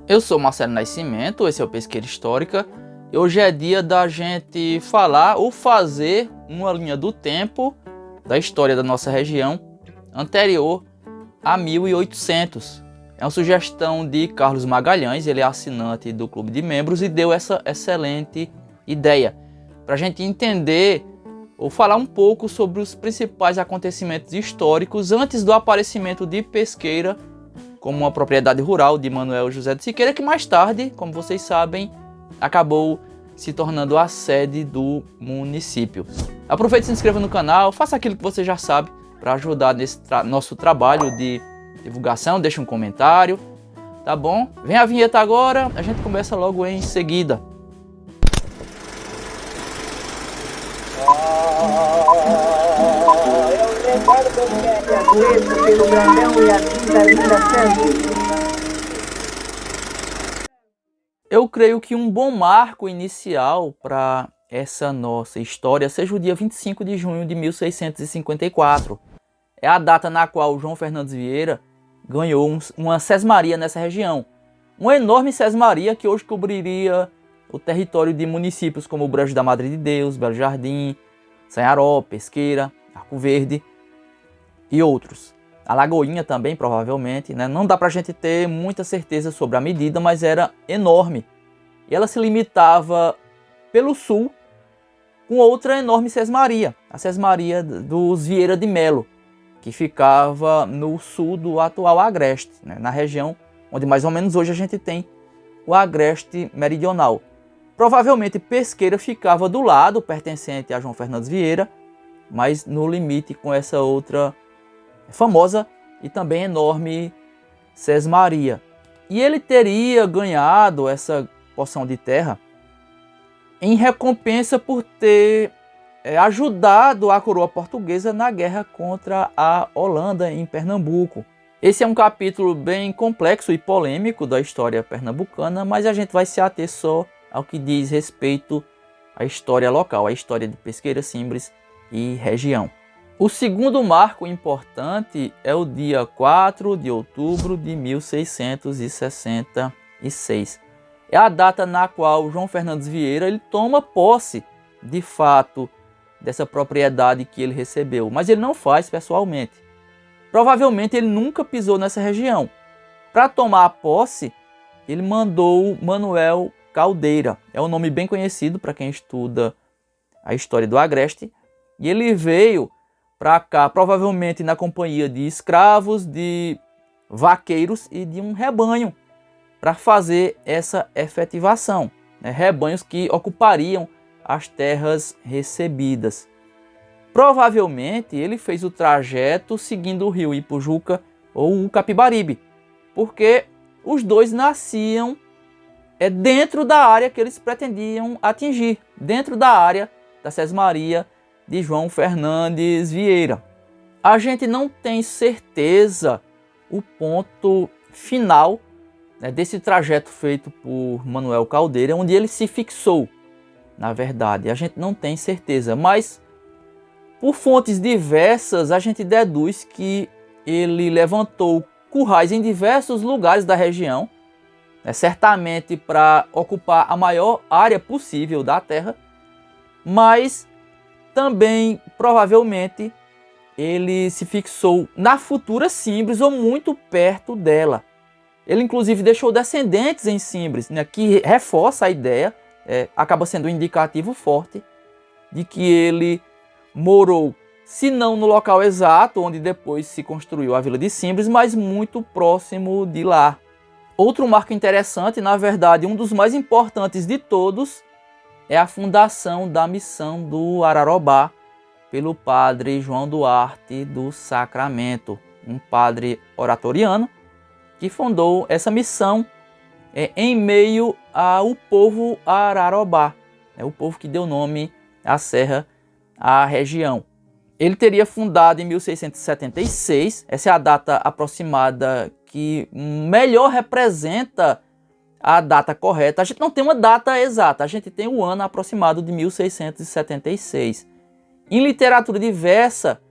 Eu sou Marcelo Nascimento, esse é o Pesqueira Histórica. E hoje é dia da gente falar ou fazer uma linha do tempo da história da nossa região anterior a 1800. É uma sugestão de Carlos Magalhães, ele é assinante do Clube de Membros e deu essa excelente ideia para a gente entender ou falar um pouco sobre os principais acontecimentos históricos antes do aparecimento de Pesqueira como uma propriedade rural de Manuel José de Siqueira, que mais tarde, como vocês sabem, acabou se tornando a sede do município. Aproveite e se inscreva no canal, faça aquilo que você já sabe para ajudar nesse nosso trabalho de divulgação, deixe um comentário, tá bom? Vem a vinheta agora, a gente começa logo em seguida. Pelo grandão e a linda Eu creio que um bom marco inicial para essa nossa história seja o dia 25 de junho de 1654. É a data na qual João Fernandes Vieira ganhou uma sesmaria nessa região. Uma enorme sesmaria que hoje cobriria o território de municípios como o Brejo da Madre de Deus, Belo Jardim, Sanharó, Pesqueira, Arco Verde e outros. A Lagoinha também, provavelmente, né? Não dá pra gente ter muita certeza sobre a medida, mas era enorme. E ela se limitava pelo sul com outra enorme sesmaria, a sesmaria dos Vieira de Melo, que ficava no sul do atual Agreste, né? Na região onde mais ou menos hoje a gente tem o Agreste Meridional. Provavelmente Pesqueira ficava do lado pertencente a João Fernandes Vieira, mas no limite com essa outra famosa e também enorme sesmaria. E ele teria ganhado essa porção de terra em recompensa por ter ajudado a coroa portuguesa na guerra contra a Holanda em Pernambuco. Esse é um capítulo bem complexo e polêmico da história pernambucana, mas a gente vai se ater só ao que diz respeito à história local, à história de Pesqueira, Simbres e região. O segundo marco importante é o dia 4 de outubro de 1666. É a data na qual João Fernandes Vieira ele toma posse, de fato, dessa propriedade que ele recebeu. Mas ele não faz pessoalmente. Provavelmente ele nunca pisou nessa região. Para tomar a posse, ele mandou Manuel Caldeira. É um nome bem conhecido para quem estuda a história do Agreste. E ele veio para cá, provavelmente na companhia de escravos, de vaqueiros e de um rebanho, para fazer essa efetivação, né? Rebanhos que ocupariam as terras recebidas. Provavelmente ele fez o trajeto seguindo o rio Ipujuca ou o Capibaribe, porque os dois nasciam dentro da área que eles pretendiam atingir, dentro da área da sesmaria de João Fernandes Vieira. A gente não tem certeza o ponto final, né, desse trajeto feito por Manuel Caldeira, onde ele se fixou. Na verdade, a gente não tem certeza, mas por fontes diversas a gente deduz que ele levantou currais em diversos lugares da região, né, certamente para ocupar a maior área possível da terra, mas também, provavelmente, ele se fixou na futura Simbres ou muito perto dela. Ele, inclusive, deixou descendentes em Simbres, né, que reforça a ideia, acaba sendo um indicativo forte, de que ele morou, se não no local exato, onde depois se construiu a Vila de Simbres, mas muito próximo de lá. Outro marco interessante, na verdade, um dos mais importantes de todos, é a fundação da missão do Ararobá pelo padre João Duarte do Sacramento, um padre oratoriano que fundou essa missão em meio ao povo Ararobá, o povo que deu nome à serra, à região. Ele teria fundado em 1676, essa é a data aproximada que melhor representa a data correta. A gente não tem uma data exata, a gente tem o ano aproximado de 1676. Em literatura diversa,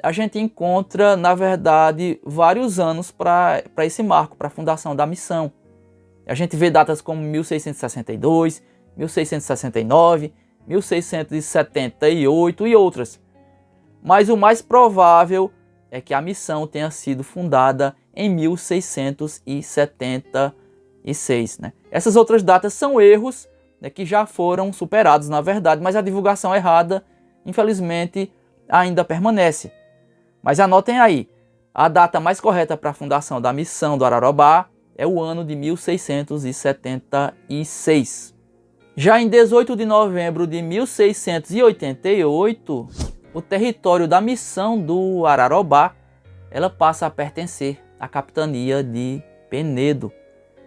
a gente encontra, na verdade, vários anos para esse marco, para a fundação da missão. A gente vê datas como 1662, 1669, 1678 e outras. Mas o mais provável é que a missão tenha sido fundada em 1676. Né? Essas outras datas são erros, né, que já foram superados na verdade, mas a divulgação errada, infelizmente, ainda permanece. Mas anotem aí, a data mais correta para a fundação da missão do Ararobá é o ano de 1676. Já em 18 de novembro de 1688, o território da missão do Ararobá ela passa a pertencer à capitania de Penedo.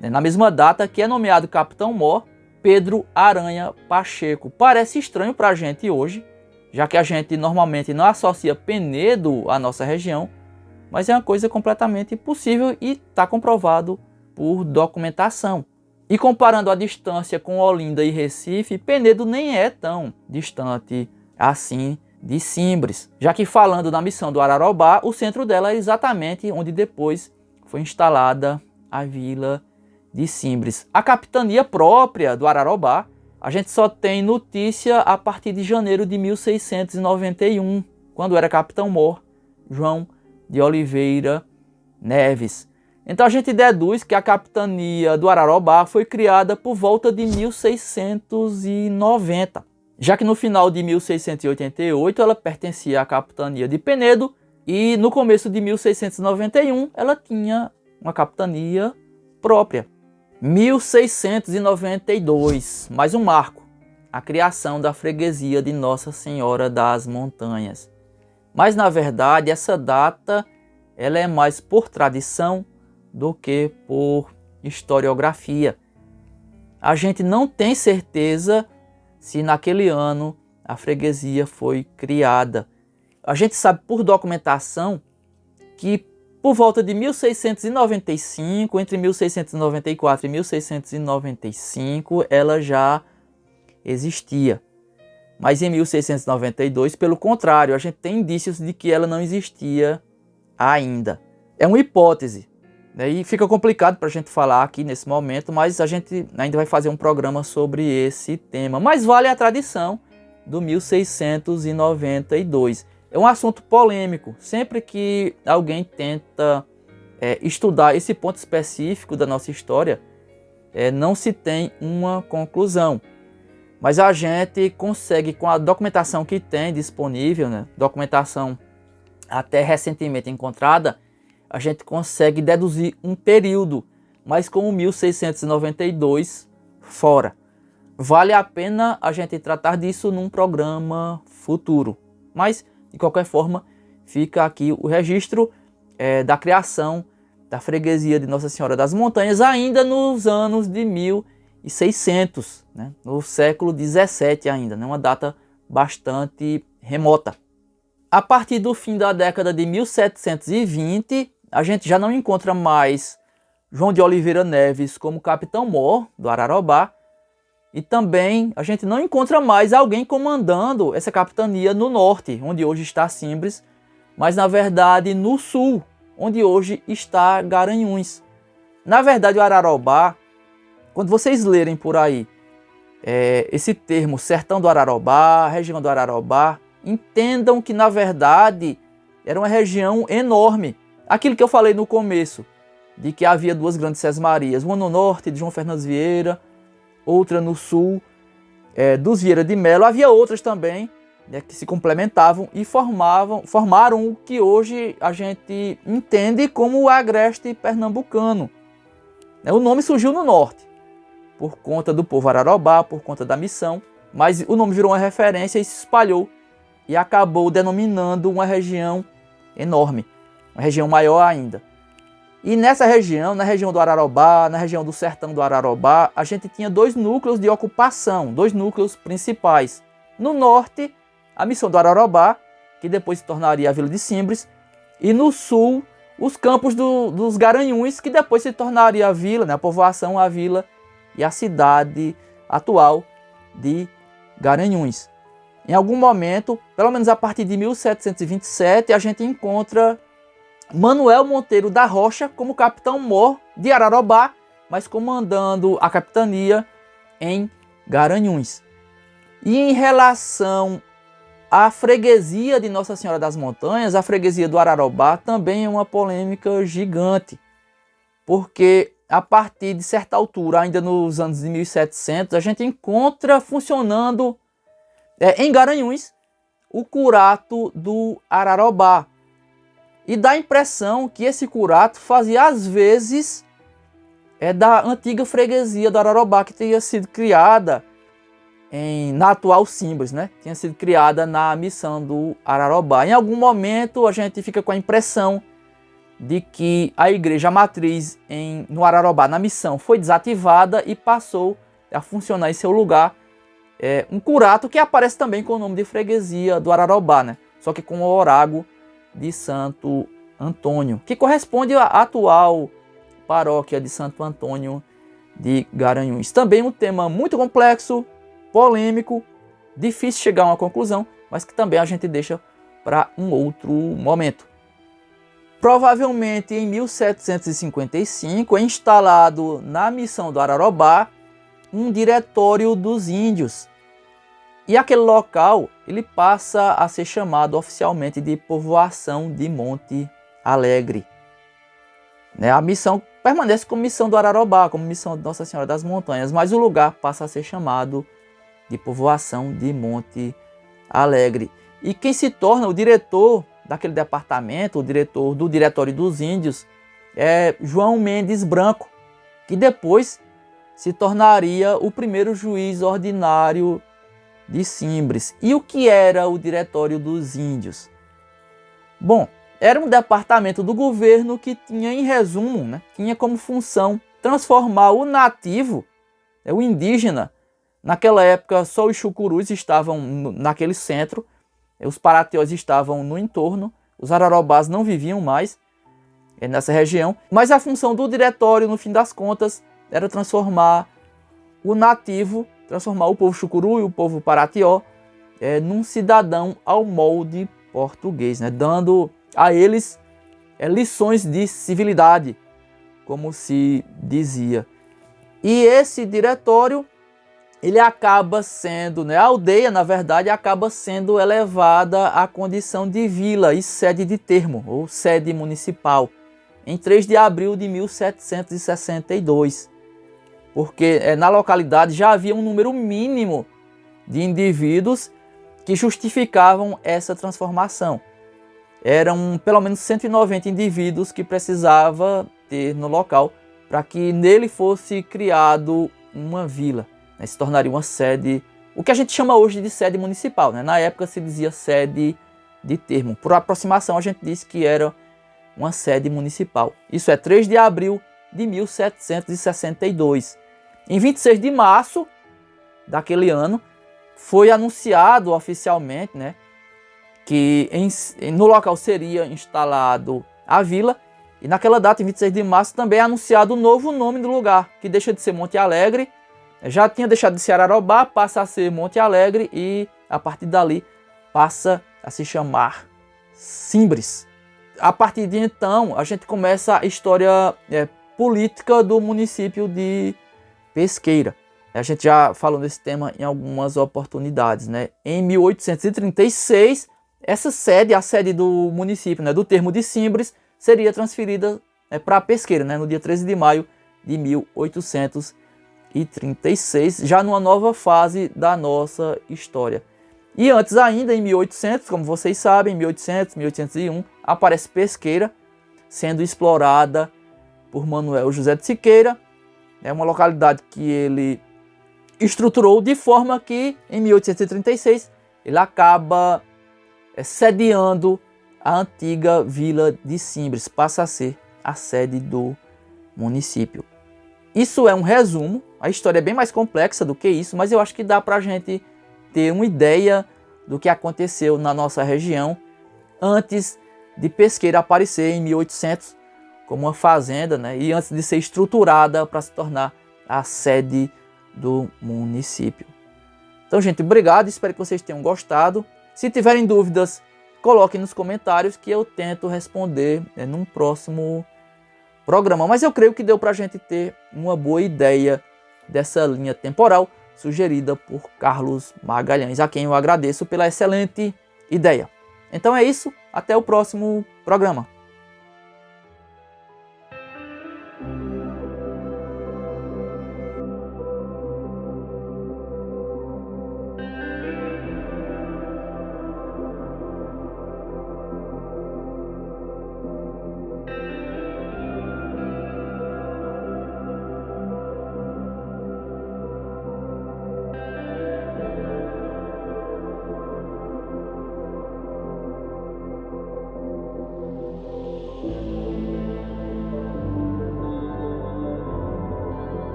Na mesma data que é nomeado capitão-mor Pedro Aranha Pacheco. Parece estranho para a gente hoje, já que a gente normalmente não associa Penedo à nossa região, mas é uma coisa completamente possível e está comprovado por documentação. E comparando a distância com Olinda e Recife, Penedo nem é tão distante assim de Simbres, já que falando na missão do Ararobá, o centro dela é exatamente onde depois foi instalada a vila de Simbres. A capitania própria do Ararobá, a gente só tem notícia a partir de janeiro de 1691, quando era capitão-mor João de Oliveira Neves. Então a gente deduz que a capitania do Ararobá foi criada por volta de 1690, já que no final de 1688 ela pertencia à capitania de Penedo e no começo de 1691 ela tinha uma capitania própria. 1692, mais um marco, a criação da freguesia de Nossa Senhora das Montanhas. Mas na verdade essa data ela é mais por tradição do que por historiografia. A gente não tem certeza se naquele ano a freguesia foi criada. A gente sabe por documentação que por volta de 1695, entre 1694 e 1695, ela já existia. Mas em 1692, pelo contrário, a gente tem indícios de que ela não existia ainda. É uma hipótese, né? E fica complicado para a gente falar aqui nesse momento, mas a gente ainda vai fazer um programa sobre esse tema. Mas vale a tradição do 1692. É um assunto polêmico. Sempre que alguém tenta estudar esse ponto específico da nossa história, não se tem uma conclusão. Mas a gente consegue, com a documentação que tem disponível, né, documentação até recentemente encontrada, a gente consegue deduzir um período, mas com o 1692 fora. Vale a pena a gente tratar disso num programa futuro. Mas, de qualquer forma, fica aqui o registro da criação da freguesia de Nossa Senhora das Montanhas, ainda nos anos de 1600, né? No século 17 ainda, né? Uma data bastante remota. A partir do fim da década de 1720, a gente já não encontra mais João de Oliveira Neves como capitão-mor do Ararobá, e também a gente não encontra mais alguém comandando essa capitania no norte, onde hoje está Simbres, mas na verdade no sul, onde hoje está Garanhuns. Na verdade o Ararobá, quando vocês lerem por aí esse termo Sertão do Ararobá, região do Ararobá, entendam que na verdade era uma região enorme. Aquilo que eu falei no começo, de que havia duas grandes sesmarias, uma no norte de João Fernandes Vieira, outra no sul dos Vieira de Melo. Havia outras também, né, que se complementavam e formaram o que hoje a gente entende como o agreste pernambucano. O nome surgiu no norte, por conta do povo Ararobá, por conta da missão, mas o nome virou uma referência e se espalhou e acabou denominando uma região enorme, uma região maior ainda. E nessa região, na região do Ararobá, na região do Sertão do Ararobá, a gente tinha dois núcleos de ocupação, dois núcleos principais. No norte, a missão do Ararobá, que depois se tornaria a Vila de Simbres, e no sul, os campos dos Garanhuns, que depois se tornaria a vila, né, a povoação, a vila e a cidade atual de Garanhuns. Em algum momento, pelo menos a partir de 1727, a gente encontra Manuel Monteiro da Rocha como capitão-mor de Ararobá mas comandando a capitania em Garanhuns. E em relação à freguesia de Nossa Senhora das Montanhas, a freguesia do Ararobá também é uma polêmica gigante, porque a partir de certa altura, ainda nos anos de 1700, a gente encontra funcionando em Garanhuns o curato do Ararobá. E dá a impressão que esse curato fazia às vezes da antiga freguesia do Ararobá, que tinha sido criada na atual Simbres, né? Tinha sido criada na missão do Ararobá. Em algum momento a gente fica com a impressão de que a igreja matriz no Ararobá, na missão, foi desativada e passou a funcionar em seu lugar um curato que aparece também com o nome de freguesia do Ararobá, né? Só que com o orago de Santo Antônio, que corresponde à atual paróquia de Santo Antônio de Garanhuns. Também um tema muito complexo, polêmico, difícil chegar a uma conclusão, mas que também a gente deixa para um outro momento. Provavelmente em 1755 é instalado na missão do Ararobá um diretório dos índios. E aquele local ele passa a ser chamado oficialmente de Povoação de Monte Alegre. A missão permanece como missão do Ararobá, como missão de Nossa Senhora das Montanhas, mas o lugar passa a ser chamado de Povoação de Monte Alegre. E quem se torna o diretor daquele departamento, o diretor do Diretório dos Índios, é João Mendes Branco, que depois se tornaria o primeiro juiz ordinário de Simbres. E o que era o Diretório dos Índios? Bom, era um departamento do governo que tinha, em resumo, tinha como função transformar o nativo, o indígena. Naquela época só os chucurus estavam naquele centro, os paratiós estavam no entorno, os ararobás não viviam mais nessa região, mas a função do diretório, no fim das contas, era transformar o nativo, transformar o povo chucuru e o povo paratió num cidadão ao molde português, dando a eles lições de civilidade, como se dizia. E esse diretório, ele acaba sendo, a aldeia, na verdade, acaba sendo elevada à condição de vila e sede de termo, ou sede municipal, em 3 de abril de 1762. Porque na localidade já havia um número mínimo de indivíduos que justificavam essa transformação. Eram pelo menos 190 indivíduos que precisava ter no local para que nele fosse criado uma vila. Se tornaria uma sede, o que a gente chama hoje de sede municipal. Na época se dizia sede de termo. Por aproximação a gente disse que era uma sede municipal. Isso é 3 de abril de 1762. Em 26 de março daquele ano, foi anunciado oficialmente que no local seria instalado a vila. E naquela data, em 26 de março, também é anunciado o novo nome do lugar, que deixa de ser Monte Alegre. Já tinha deixado de ser Ararobá, passa a ser Monte Alegre e a partir dali passa a se chamar Simbres. A partir de então, a gente começa a história política do município de Pesqueira. A gente já falou desse tema em algumas oportunidades. Em 1836, essa sede, a sede do município, do termo de Simbres, seria transferida para Pesqueira, no dia 13 de maio de 1836, já numa nova fase da nossa história. E antes ainda, em 1800, como vocês sabem, 1800, 1801, aparece Pesqueira, sendo explorada por Manuel José de Siqueira. É uma localidade que ele estruturou de forma que, em 1836, ele acaba sediando a antiga vila de Simbres, passa a ser a sede do município. Isso é um resumo, a história é bem mais complexa do que isso, mas eu acho que dá para a gente ter uma ideia do que aconteceu na nossa região antes de Pesqueira aparecer em 1800 como uma fazenda, e antes de ser estruturada para se tornar a sede do município. Então, gente, obrigado, espero que vocês tenham gostado. Se tiverem dúvidas, coloquem nos comentários que eu tento responder num próximo programa. Mas eu creio que deu para a gente ter uma boa ideia dessa linha temporal sugerida por Carlos Magalhães, a quem eu agradeço pela excelente ideia. Então é isso, até o próximo programa.